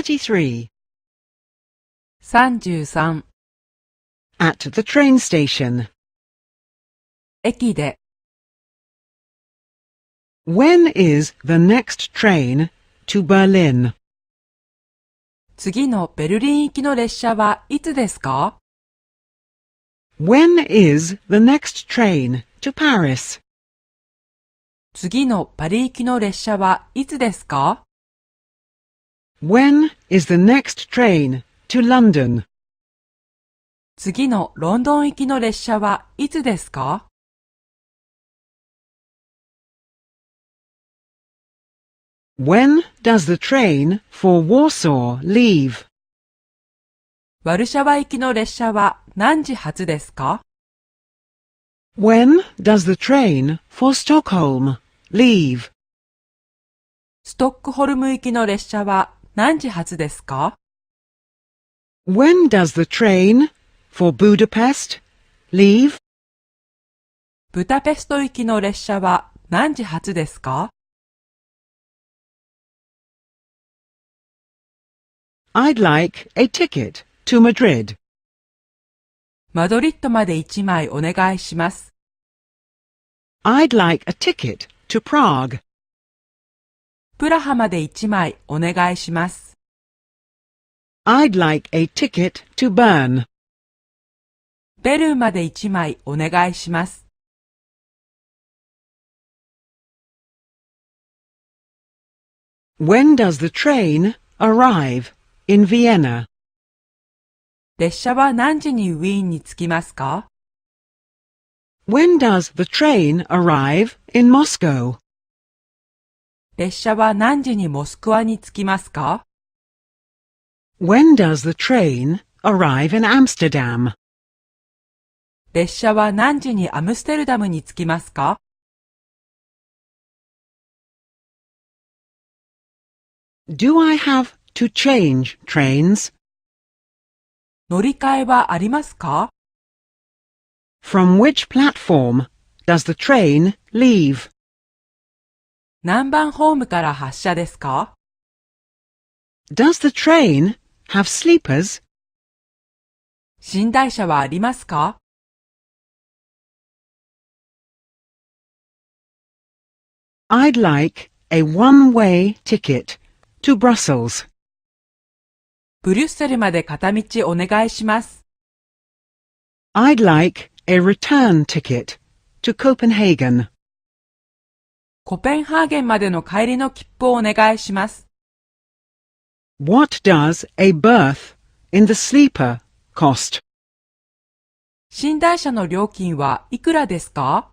33. 33. At the train station. 駅で。When is the next train to Berlin? 次のベルリン行きの列車はいつですか？ When is the next train to Paris? 次のパリ行きの列車はいつですか？ When is the next train to London? 次のロンドン行きの列車はいつですか？ When does the train for Warsaw leave? ワルシャワ行きの列車は何時発ですか？ When does the train for Stockholm leave? ストックホルム行きの列車は何時発ですか？ When does the train for Budapest leave? ブダペスト行きの列車は何時発ですか？ I'd like a ticket to Madrid. マドリッドまで1枚お願いします。I'd like a ticket to Prague. プラハまで1枚お願いします。I'd like a ticket to Bern. ベルーまで1枚お願いします。When does the train arrive in Vienna? 列車は何時にウィーンに着きますか？ When does the train arrive in Moscow? 列車は何時にモスクワに着きますか？ When does the train arrive in Amsterdam? 列車は何時にアムステルダムに着きますか？ Do I have to change trains? 乗り換えはありますか？ From which platform does the train leave? 何番ホームから発車ですか？ Does the train have sleepers? 寝台車はありますか？ I'd like a one-way ticket to Brussels. ブリュッセルまで片道お願いします。I'd like a return ticket to Copenhagen. コペンハーゲンまでの帰りの切符をお願いします。What does a berth in the sleeper cost? 寝台車の料金はいくらですか？